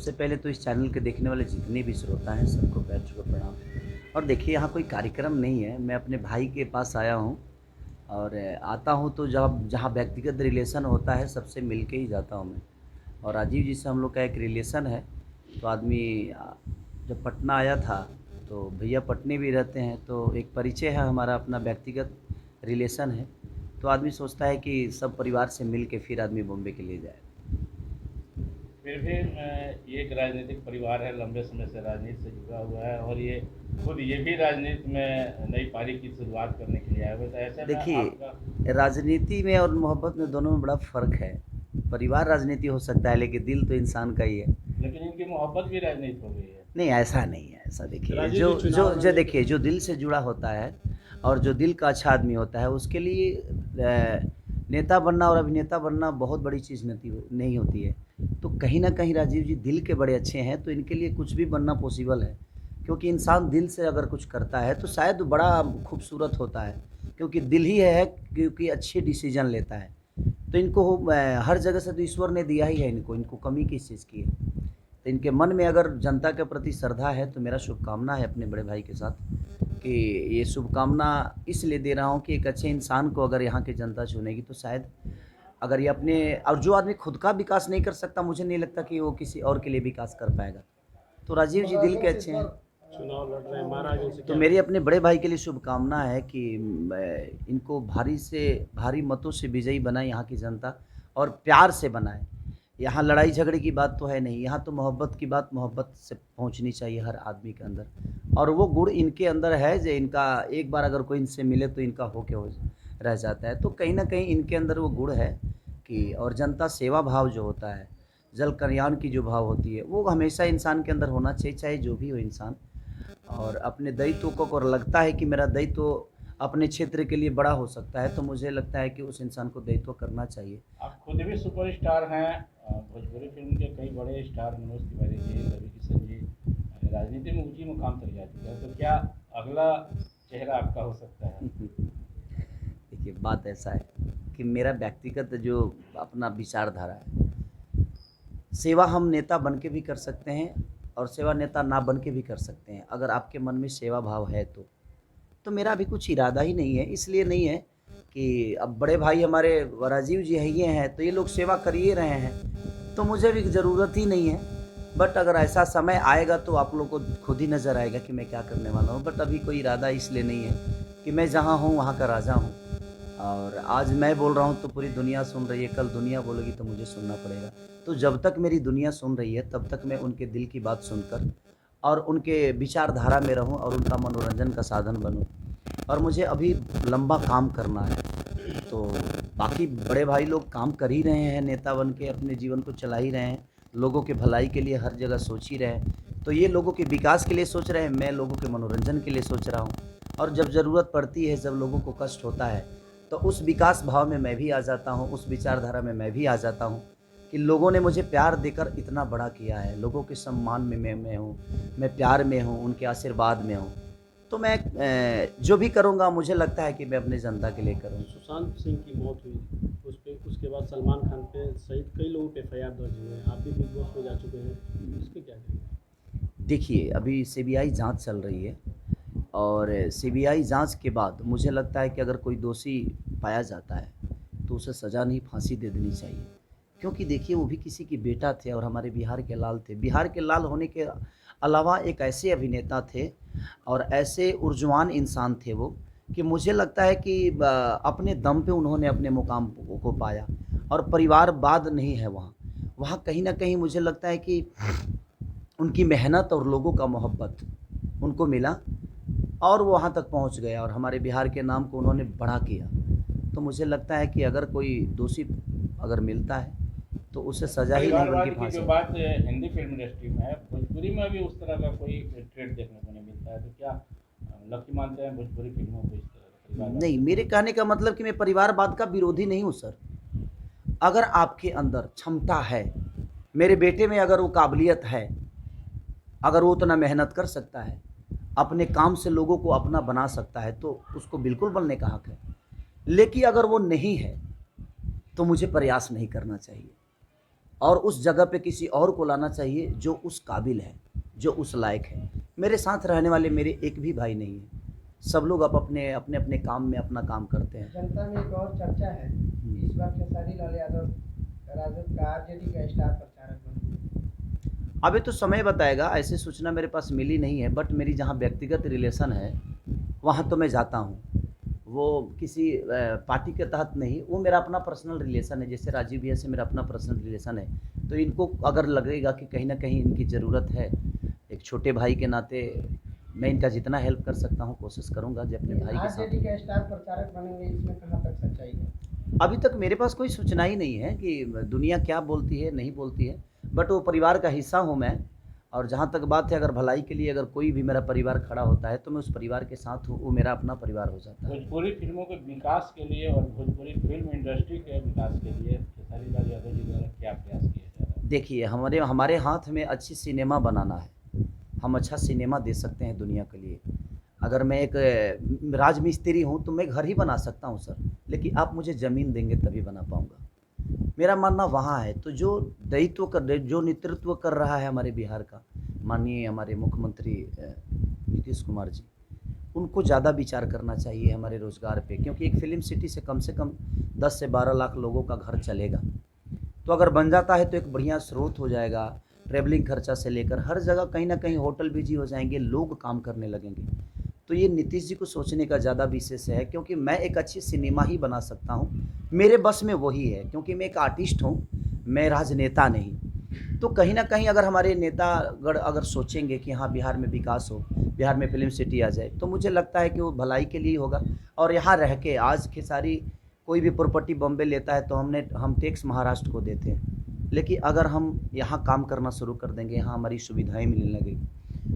सबसे पहले तो इस चैनल के देखने वाले जितने भी श्रोता हैं सबको पैर छूकर प्रणाम। और देखिए यहाँ कोई कार्यक्रम नहीं है, मैं अपने भाई के पास आया हूँ। और आता हूँ तो जब जहाँ व्यक्तिगत रिलेशन होता है सबसे मिल के ही जाता हूँ मैं। और राजीव जी से हम लोग का एक रिलेशन है। तो आदमी जब पटना आया था तो भैया पटने भी रहते हैं, तो एक परिचय है हमारा, अपना व्यक्तिगत रिलेशन है। तो आदमी सोचता है कि सब परिवार से मिल के फिर आदमी बॉम्बे के लिए जाए। फिर भी ये एक राजनीतिक परिवार है, लंबे समय से राजनीति से जुड़ा हुआ है और ये खुद ये भी राजनीति में नई पारी की शुरुआत करने के लिए आए हुए, तो ऐसे में आपका। देखिए, राजनीति में और मोहब्बत में दोनों में बड़ा फ़र्क है। परिवार राजनीति हो सकता है लेकिन दिल तो इंसान का ही है। लेकिन इनकी मोहब्बत भी राजनीति हो गई है। नहीं, ऐसा नहीं है। ऐसा देखिए, राजीव जो जी, जो चुनाव जो रणनीति। देखिए जो दिल से जुड़ा होता है और जो दिल का अच्छा आदमी होता है उसके लिए नेता बनना और अभिनेता बनना बहुत बड़ी चीज़ नहीं होती है। तो कहीं न कहीं राजीव जी दिल के बड़े अच्छे हैं, तो इनके लिए कुछ भी बनना पॉसिबल है। क्योंकि इंसान दिल से अगर कुछ करता है तो शायद बड़ा खूबसूरत होता है, क्योंकि दिल ही है क्योंकि अच्छे डिसीज़न लेता है। तो इनको हर जगह से तो ईश्वर ने दिया ही है इनको कमी किस चीज़ की है। तो इनके मन में अगर जनता के प्रति श्रद्धा है तो मेरा शुभकामना है अपने बड़े भाई के साथ कि ये शुभकामना इसलिए दे रहा हूँ कि एक अच्छे इंसान को अगर यहाँ की जनता चुनेगी तो शायद अगर ये अपने और जो आदमी खुद का विकास नहीं कर सकता, मुझे नहीं लगता कि वो किसी और के लिए विकास कर पाएगा। तो राजीव जी दिल के अच्छे हैं। चुनाव लड़ रहे हैं, महाराज उनसे तो क्या मेरी अपने बड़े भाई के लिए शुभकामना है कि इनको भारी से भारी मतों से विजयी बनाए यहाँ की जनता, और प्यार से बनाए। यहाँ लड़ाई झगड़े की बात तो है नहीं, यहाँ तो मोहब्बत की बात मोहब्बत से पहुँचनी चाहिए हर आदमी के अंदर। और वो गुण इनके अंदर है जो इनका एक बार अगर कोई इनसे मिले तो इनका होके हो रह जाता है। तो कहीं ना कहीं इनके अंदर वो गुण है कि, और जनता सेवा भाव जो होता है, जल कल्याण की जो भाव होती है, वो हमेशा इंसान के अंदर होना चाहिए, चाहे जो भी हो इंसान। और अपने दायित्व को अगर लगता है कि मेरा दायित्व अपने क्षेत्र के लिए बड़ा हो सकता है तो मुझे लगता है कि उस इंसान को दायित्व करना चाहिए। आप खुद भी सुपरस्टार हैं, भोजपुरी फिल्म के कई बड़े स्टार, मनोज तिवारी जी, रवि किशन जी, राजनीति में ऊंची मुकाम तक जा चुके हैं, तो क्या अगला चेहरा आपका हो सकता है? देखिए, बात ऐसा है कि मेरा व्यक्तिगत जो अपना विचारधारा है, सेवा हम नेता बन के भी कर सकते हैं और सेवा नेता ना बन के भी कर सकते हैं, अगर आपके मन में सेवा भाव है तो मेरा अभी कुछ इरादा ही नहीं है। इसलिए नहीं है कि अब बड़े भाई हमारे राजीव जी है ये हैं तो ये लोग सेवा कर ही रहे हैं, तो मुझे भी ज़रूरत ही नहीं है। बट अगर ऐसा समय आएगा तो आप लोग को खुद ही नज़र आएगा कि मैं क्या करने वाला हूँ। बट अभी कोई इरादा इसलिए नहीं है कि मैं जहाँ हूँ वहाँ का राजा हूँ। और आज मैं बोल रहा हूँ तो पूरी दुनिया सुन रही है, कल दुनिया बोलेगी तो मुझे सुनना पड़ेगा। तो जब तक मेरी दुनिया सुन रही है तब तक मैं उनके दिल की बात सुनकर और उनके विचारधारा में रहूं और उनका मनोरंजन का साधन बनूं। और मुझे अभी लंबा काम करना है। तो बाकी बड़े भाई लोग काम कर ही रहे हैं, नेता बन के अपने जीवन को चला ही रहे हैं, लोगों के भलाई के लिए हर जगह सोच ही रहे हैं। तो ये लोगों के विकास के लिए सोच रहे हैं, मैं लोगों के मनोरंजन के लिए सोच रहा हूँ। और जब ज़रूरत पड़ती है, जब लोगों को कष्ट होता है तो उस विकास भाव में मैं भी आ जाता हूँ, उस विचारधारा में मैं भी आ जाता हूँ कि लोगों ने मुझे प्यार देकर इतना बड़ा किया है, लोगों के सम्मान में मैं हूँ, मैं प्यार में हूँ, उनके आशीर्वाद में हूँ। तो मैं जो भी करूँगा मुझे लगता है कि मैं अपनी जनता के लिए करूँ। सुशांत सिंह की मौत हुई, उस पे उसके बाद सलमान खान पे सहित कई लोगों पे एफआईआर दर्ज हुए हैं, आप भी बिग बॉस में जा चुके हैं, इस पे क्या कहेंगे? देखिए, अभी सीबीआई जांच चल रही है और सीबीआई जांच के बाद मुझे लगता है कि अगर कोई दोषी पाया जाता है तो उसे सज़ा नहीं, फांसी दे देनी चाहिए। क्योंकि देखिए, वो भी किसी के बेटा थे और हमारे बिहार के लाल थे। बिहार के लाल होने के अलावा एक ऐसे अभिनेता थे और ऐसे ऊर्जावान इंसान थे वो, कि मुझे लगता है कि अपने दम पे उन्होंने अपने मुकाम को पाया। और परिवारवाद नहीं है वहाँ। वहाँ कहीं न कहीं मुझे लगता है कि उनकी मेहनत और लोगों का मोहब्बत उनको मिला और वो वहाँ तक पहुँच गए और हमारे बिहार के नाम को उन्होंने बड़ा किया। तो मुझे लगता है कि अगर कोई दोषी अगर मिलता है तो उसे सज़ा ही नहीं बल्कि परिवारवाद की जो फांसी। बात हिंदी फिल्म इंडस्ट्री में है, भोजपुरी में भी उस तरह का कोई ट्रेड देखने को नहीं मिलता है, तो क्या लकी मानते हैं भोजपुरी फिल्मों को इस तरह का परिवारवाद नहीं, मेरे दिखाना? कहने का मतलब कि मैं परिवारवाद का विरोधी नहीं हूँ सर। अगर आपके अंदर क्षमता है, मेरे बेटे में अगर वो काबिलियत है, अगर वो उतना मेहनत कर सकता है, अपने काम से लोगों को अपना बना सकता है, तो उसको बिल्कुल बनने का हक है। लेकिन अगर वो नहीं है तो मुझे प्रयास नहीं करना चाहिए। और उस जगह पे किसी और को लाना चाहिए जो उस काबिल है, जो उस लायक है। मेरे साथ रहने वाले मेरे एक भी भाई नहीं है, सब लोग अब अपने अपने अपने काम में अपना काम करते हैं। जनता में एक और चर्चा है कि इस बार खेसारी लाल यादव राजद का आरजेडी का स्टार प्रचारक बने। अभी तो समय बताएगा, ऐसी सूचना मेरे पास मिली नहीं है, बट मेरी जहाँ व्यक्तिगत रिलेशन है वहाँ तो मैं जाता हूँ। वो किसी पार्टी के तहत नहीं, वो मेरा अपना पर्सनल रिलेशन है। जैसे राजीव भैया से मेरा अपना पर्सनल रिलेशन है, तो इनको अगर लगेगा कि कहीं ना कहीं इनकी ज़रूरत है, एक छोटे भाई के नाते मैं इनका जितना हेल्प कर सकता हूँ कोशिश करूँगा जो अपने भाई के साथ। आरजेडी का स्टार प्रचारक बनेंगे, इसमें कहाँ तक सच्चाई है? अभी तक मेरे पास कोई सूचना ही नहीं है कि दुनिया क्या बोलती है नहीं बोलती है, बट वो परिवार का हिस्सा हूँ मैं। और जहाँ तक बात है, अगर भलाई के लिए अगर कोई भी मेरा परिवार खड़ा होता है तो मैं उस परिवार के साथ हूँ, वो मेरा अपना परिवार हो जाता है। भोजपुरी फिल्मों के विकास के लिए और भोजपुरी फिल्म इंडस्ट्री के विकास के लिए खेसारी लाल यादव जी द्वारा क्या प्रयास किए जा रहे हैं? देखिए, हमारे हाथ में अच्छी सिनेमा बनाना है, हम अच्छा सिनेमा दे सकते हैं दुनिया के लिए। अगर मैं एक राजमिस्त्री हूँ तो मैं घर ही बना सकता हूँ सर, लेकिन आप मुझे ज़मीन देंगे तभी बना पाऊँगा। मेरा मानना वहाँ है। तो जो दायित्व कर, जो नेतृत्व कर रहा है हमारे बिहार का माननीय हमारे मुख्यमंत्री नीतीश कुमार जी, उनको ज़्यादा विचार करना चाहिए हमारे रोज़गार पे, क्योंकि एक फिल्म सिटी से कम 10 से 12 लाख लोगों का घर चलेगा। तो अगर बन जाता है तो एक बढ़िया स्रोत हो जाएगा, ट्रैवलिंग खर्चा से लेकर हर जगह कहीं ना कहीं होटल बिजी हो जाएंगे, लोग काम करने लगेंगे। तो ये नीतीश जी को सोचने का ज़्यादा विशेष है, क्योंकि मैं एक अच्छी सिनेमा ही बना सकता हूँ, मेरे बस में वही है, क्योंकि मैं एक आर्टिस्ट हूँ, मैं राजनेता नहीं। तो कहीं ना कहीं अगर हमारे नेतागण अगर सोचेंगे कि हाँ बिहार में विकास हो, बिहार में फिल्म सिटी आ जाए, तो मुझे लगता है कि वो भलाई के लिए होगा। और यहाँ रह के आज खेसारी कोई भी प्रॉपर्टी बॉम्बे लेता है तो हम टैक्स महाराष्ट्र को देते हैं, लेकिन अगर हम यहाँ काम करना शुरू कर देंगे, यहाँ हमारी सुविधाएं मिलने लगेगी,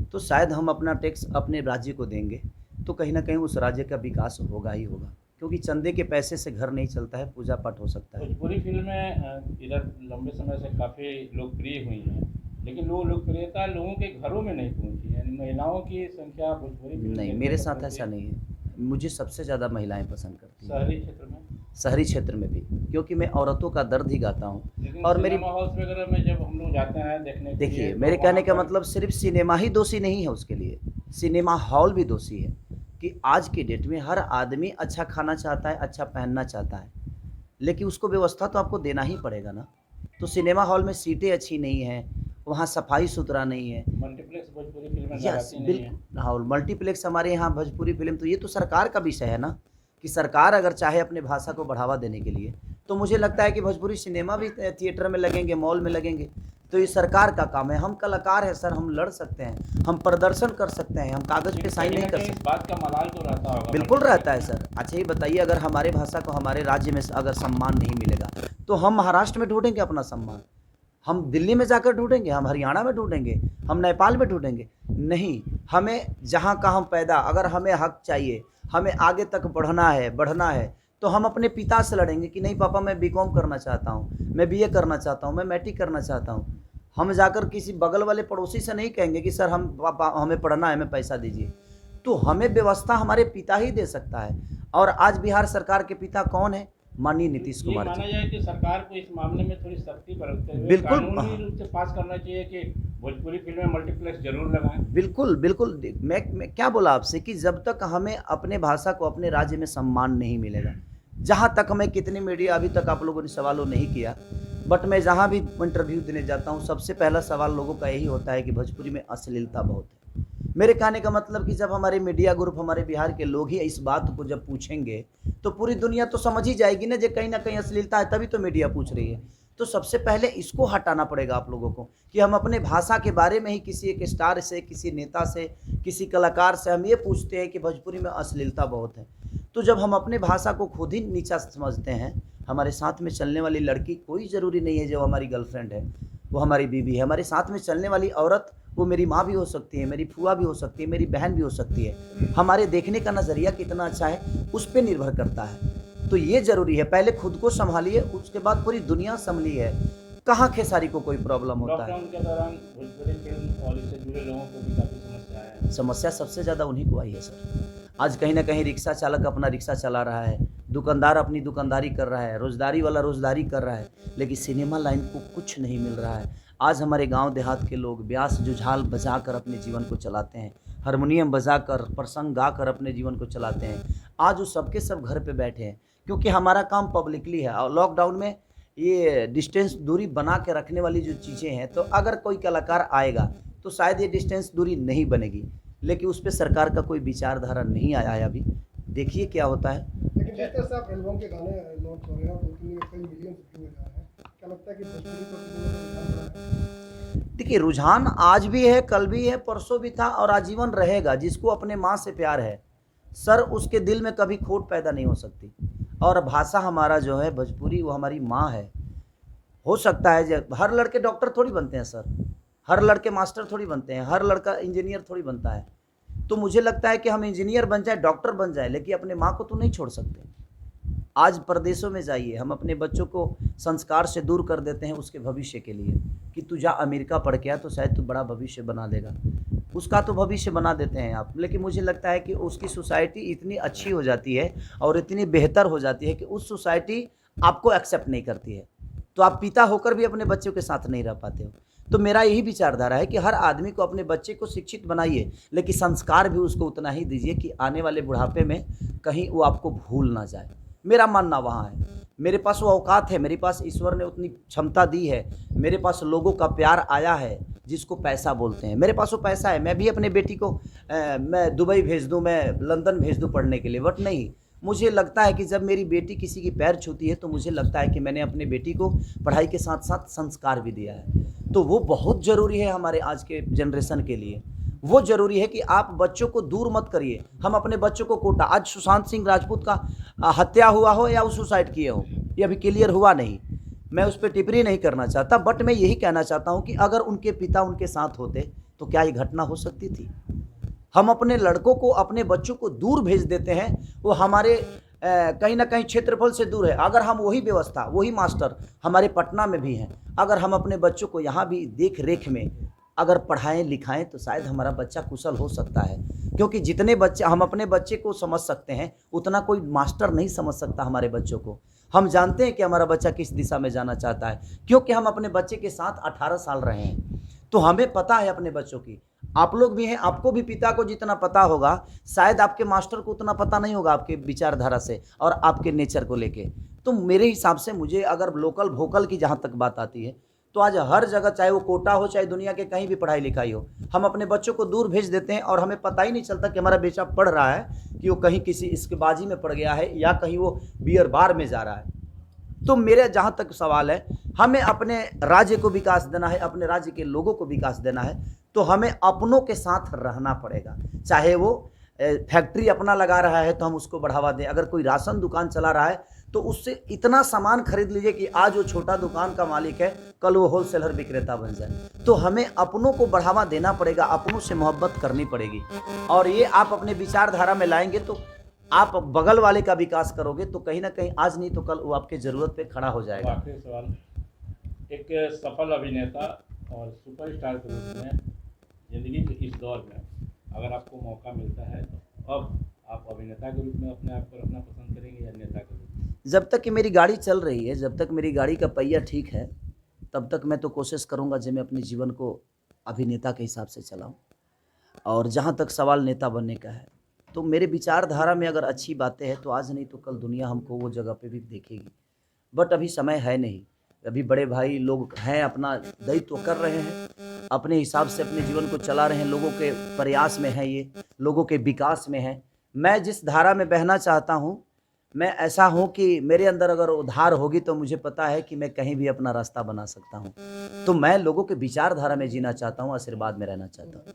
तो शायद हम अपना टैक्स अपने राज्य को देंगे, तो कहीं ना कहीं उस राज्य का विकास होगा ही होगा। क्योंकि चंदे के पैसे से घर नहीं चलता है, पूजा पाठ हो सकता है। भोजपुरी फिल्में इधर लंबे समय से काफ़ी लोकप्रिय हुई हैं, लेकिन वो लोकप्रियता लोगों के घरों में नहीं पहुंची, यानी महिलाओं की संख्या भोजपुरी फिल्म नहीं, देखने मेरे को साथ पहुंची। ऐसा नहीं है। मुझे सबसे ज़्यादा महिलाएं पसंद करती हैं, शहरी क्षेत्र में, शहरी क्षेत्र में भी, क्योंकि मैं औरतों का दर्द ही गाता हूँ। लेकिन और मेरी सिनेमा हॉल्स वगैरह में जब हम लोग जाते हैं देखने के लिए, देखिए, तो मेरे वहाँ कहने का पर मतलब सिर्फ सिनेमा ही दोषी नहीं है उसके लिए, सिनेमा हॉल भी दोषी है। कि आज के डेट में हर आदमी अच्छा खाना चाहता है, अच्छा पहनना चाहता है, लेकिन उसको व्यवस्था तो आपको देना ही पड़ेगा ना। तो सिनेमा हॉल में सीटें अच्छी नहीं हैं, वहाँ सफाई सुथरा नहीं है। मल्टीप्लेक्स भोजपुरी फिल्में यस, लगाती नहीं है। बिल्कुल। हाँ, और मल्टीप्लेक्स हमारे यहाँ भोजपुरी फिल्म, तो ये तो सरकार का विषय है ना, कि सरकार अगर चाहे अपने भाषा को बढ़ावा देने के लिए, तो मुझे लगता है कि भोजपुरी सिनेमा भी थिएटर में लगेंगे, मॉल में लगेंगे। तो ये सरकार का काम है। हम कलाकार हैं सर, हम लड़ सकते हैं, हम प्रदर्शन कर सकते हैं, हम कागज़ पे साइन नहीं कर कहीं सकते। इस बात का मलाल तो रहता होगा। बिल्कुल रहता है सर। अच्छा ये बताइए, अगर हमारे भाषा को हमारे राज्य में अगर सम्मान नहीं मिलेगा, तो हम महाराष्ट्र में ढूंढेंगे अपना सम्मान, हम दिल्ली में जाकर ढूंढेंगे, हम हरियाणा में ढूंढेंगे, हम नेपाल में ढूंढेंगे? नहीं, हमें जहाँ का हम पैदा, अगर हमें हक चाहिए, हमें आगे तक बढ़ना है, तो हम अपने पिता से लड़ेंगे कि नहीं पापा मैं बीकॉम करना चाहता हूँ, मैं बीए करना चाहता हूँ, मैं मैट्रिक करना चाहता हूँ। हम जाकर किसी बगल वाले पड़ोसी से नहीं कहेंगे कि सर हम पापा हमें पढ़ना है, हमें पैसा दीजिए। तो हमें व्यवस्था हमारे पिता ही दे सकता है। और आज बिहार सरकार के पिता कौन है? माननीय नीतीश ये कुमार माना जी। जाए कि सरकार को इस मामले में थोड़ी सख्ती बरतते हुए बिल्कुल। कानूनी रूप से पास करना चाहिए कि भोजपुरी फिल्में मल्टीप्लेक्स जरूर लगाएं। बिल्कुल बिल्कुल। मैं क्या बोला आपसे कि जब तक हमें अपने भाषा को अपने राज्य में सम्मान नहीं मिलेगा, जहाँ तक हमें कितनी मीडिया अभी तक आप लोगों ने सवालों नहीं किया, बट मैं जहाँ भी इंटरव्यू देने जाता हूँ, सबसे पहला सवाल लोगों का यही होता है कि भोजपुरी में अश्लीलता बहुत है। मेरे कहने का मतलब कि जब हमारे मीडिया ग्रुप, हमारे बिहार के लोग ही इस बात को जब पूछेंगे, तो पूरी दुनिया तो समझ ही जाएगी ना कि कहीं अश्लीलता है, तभी तो मीडिया पूछ रही है। तो सबसे पहले इसको हटाना पड़ेगा आप लोगों को, कि हम अपने भाषा के बारे में ही किसी एक स्टार से, किसी नेता से, किसी कलाकार से हम ये पूछते हैं कि भोजपुरी में अश्लीलता बहुत है। तो जब हम अपने भाषा को खुद ही नीचा समझते हैं, हमारे साथ में चलने वाली लड़की कोई ज़रूरी नहीं है जो हमारी गर्लफ्रेंड है, वो हमारी बीवी है। हमारे साथ में चलने वाली औरत वो मेरी माँ भी हो सकती है, मेरी फूआ भी हो सकती है, मेरी बहन भी हो सकती है। हमारे देखने का नज़रिया कितना अच्छा है उस पर निर्भर करता है। तो ये ज़रूरी है, पहले खुद को संभालिए, उसके बाद पूरी दुनिया संभली है। कहाँ खेसारी को कोई प्रॉब्लम होता है? लॉकडाउन के दौरान भोजपुरी फिल्म और इससे जुड़े लोगों को भी काफ़ी समस्या है। समस्या सबसे ज़्यादा उन्हीं को आई है सर। आज कहीं ना कहीं रिक्शा चालक अपना रिक्शा चला रहा है, दुकानदार अपनी दुकानदारी कर रहा है, रोजगारी वाला रोजगारी कर रहा है, लेकिन सिनेमा लाइन को कुछ नहीं मिल रहा है। आज हमारे गांव देहात के लोग ब्यास जुझाल बजाकर अपने जीवन को चलाते हैं, हारमोनियम बजाकर प्रसंग गाकर अपने जीवन को चलाते हैं। आज वो सबके सब घर पे बैठे हैं, क्योंकि हमारा काम पब्लिकली है। और लॉकडाउन में ये डिस्टेंस दूरी बना के रखने वाली जो चीज़ें हैं, तो अगर कोई कलाकार आएगा तो शायद ये डिस्टेंस दूरी नहीं बनेगी, लेकिन उस पर सरकार का कोई विचारधारा नहीं आया है अभी। देखिए क्या होता है। लेकिन जिस तरह से आप एल्बम के गाने लॉन्च हो रहे हैं, 2-3 कई मिलियन व्यू हो जा रहे हैं, क्या लगता है कि भोजपुरी पर कितने रुझान बढ़ा है? देखिए, रुझान आज भी है, कल भी है, परसों भी था और आजीवन रहेगा। जिसको अपने माँ से प्यार है सर, उसके दिल में कभी खोट पैदा नहीं हो सकती। और भाषा हमारा जो है भोजपुरी, वो हमारी माँ है। हो सकता है जब हर लड़के डॉक्टर थोड़ी बनते हैं सर, हर लड़के मास्टर थोड़ी बनते हैं, हर लड़का इंजीनियर थोड़ी बनता है। तो मुझे लगता है कि हम इंजीनियर बन जाए, डॉक्टर बन जाए, लेकिन अपने माँ को तो नहीं छोड़ सकते। आज प्रदेशों में जाइए, हम अपने बच्चों को संस्कार से दूर कर देते हैं उसके भविष्य के लिए, कि तू जा अमेरिका पढ़ के आ तो शायद तू बड़ा भविष्य बना देगा। उसका तो भविष्य बना देते हैं आप, लेकिन मुझे लगता है कि उसकी सोसाइटी इतनी अच्छी हो जाती है और इतनी बेहतर हो जाती है कि उस सोसाइटी आपको एक्सेप्ट नहीं करती है, तो आप पिता होकर भी अपने बच्चों के साथ नहीं रह पाते हो। तो मेरा यही विचारधारा है कि हर आदमी को अपने बच्चे को शिक्षित बनाइए, लेकिन संस्कार भी उसको उतना ही दीजिए कि आने वाले बुढ़ापे में कहीं वो आपको भूल ना जाए। मेरा मानना वहाँ है। मेरे पास वो औकात है, मेरे पास ईश्वर ने उतनी क्षमता दी है, मेरे पास लोगों का प्यार आया है जिसको पैसा बोलते हैं। मेरे पास वो पैसा है, मैं भी अपने बेटी को मैं दुबई भेज दूँ, मैं लंदन भेज दूँ पढ़ने के लिए, बट नहीं। मुझे लगता है कि जब मेरी बेटी किसी की पैर छूती है तो मुझे लगता है कि मैंने अपने बेटी को पढ़ाई के साथ साथ संस्कार भी दिया है। तो वो बहुत ज़रूरी है हमारे आज के जनरेशन के लिए। वो ज़रूरी है कि आप बच्चों को दूर मत करिए। हम अपने बच्चों को कोटा, आज सुशांत सिंह राजपूत का हत्या हुआ हो या वो सुसाइड किए हो, ये अभी क्लियर हुआ नहीं, मैं उस पर टिप्पणी नहीं करना चाहता, बट मैं यही कहना चाहता हूँ कि अगर उनके पिता उनके साथ होते तो क्या ये घटना हो सकती थी। हम अपने लड़कों को, अपने बच्चों को दूर भेज देते हैं, वो हमारे कहीं ना कहीं क्षेत्रफल से दूर है। अगर हम वही व्यवस्था, वही मास्टर हमारे पटना में भी हैं, अगर हम अपने बच्चों को यहाँ भी देख रेख में अगर पढ़ाएं लिखाएं तो शायद हमारा बच्चा कुशल हो सकता है। क्योंकि जितने बच्चे हम अपने बच्चे को समझ सकते हैं, उतना कोई मास्टर नहीं समझ सकता हमारे बच्चों को। हम जानते हैं कि हमारा बच्चा किस दिशा में जाना चाहता है, क्योंकि हम अपने बच्चे के साथ 18 साल रहे हैं, तो हमें पता है अपने बच्चों की। आप लोग भी हैं, आपको भी पिता को जितना पता होगा शायद आपके मास्टर को उतना पता नहीं होगा आपके विचारधारा से और आपके नेचर को लेके। तो मेरे हिसाब से मुझे अगर लोकल वोकल की जहाँ तक बात आती है, तो आज हर जगह, चाहे वो कोटा हो चाहे दुनिया के कहीं भी पढ़ाई लिखाई हो, हम अपने बच्चों को दूर भेज देते हैं और हमें पता ही नहीं चलता कि हमारा बेटा पढ़ रहा है कि वो कहीं किसी इसकेबाजी में पड़ गया है या कहीं वो बियर बार में जा रहा है। तो मेरे जहाँ तक सवाल है, हमें अपने राज्य को विकास देना है, अपने राज्य के लोगों को विकास देना है, तो हमें अपनों के साथ रहना पड़ेगा। चाहे वो फैक्ट्री अपना लगा रहा है तो हम उसको बढ़ावा दें, अगर कोई राशन दुकान चला रहा है तो उससे इतना सामान खरीद लीजिए कि आज वो छोटा दुकान का मालिक है, कल वो होलसेलर विक्रेता बन जाए। तो हमें अपनों को बढ़ावा देना पड़ेगा, अपनों से मोहब्बत करनी पड़ेगी, और ये आप अपने विचारधारा में लाएंगे तो आप बगल वाले का विकास करोगे, तो कहीं ना कहीं आज नहीं तो कल वो आपके ज़रूरत पे खड़ा हो जाएगा। आखिरी सवाल, एक सफल अभिनेता और सुपरस्टार के रूप में ज़िंदगी के इस दौर में अगर आपको मौका मिलता है तो अब आप अभिनेता के रूप में अपने आप को रखना पसंद करेंगे या नेता के रूप में? जब तक कि मेरी गाड़ी चल रही है, जब तक मेरी गाड़ी का पहिया ठीक है, तब तक मैं तो कोशिश करूंगा कि मैं अपने जीवन को अभिनेता के हिसाब से चलाऊं। और जहां तक सवाल नेता बनने का है, तो मेरे विचारधारा में अगर अच्छी बातें हैं तो आज नहीं तो कल दुनिया हमको वो जगह पे भी देखेगी, बट अभी समय है नहीं। अभी बड़े भाई लोग हैं, अपना दायित्व कर रहे हैं, अपने हिसाब से अपने जीवन को चला रहे हैं, लोगों के प्रयास में है, ये लोगों के विकास में है। मैं जिस धारा में बहना चाहता हूँ, मैं ऐसा हूँ कि मेरे अंदर अगर उधार होगी तो मुझे पता है कि मैं कहीं भी अपना रास्ता बना सकता हूँ। तो मैं लोगों के विचारधारा में जीना चाहता हूँ, आशीर्वाद में रहना चाहता हूँ।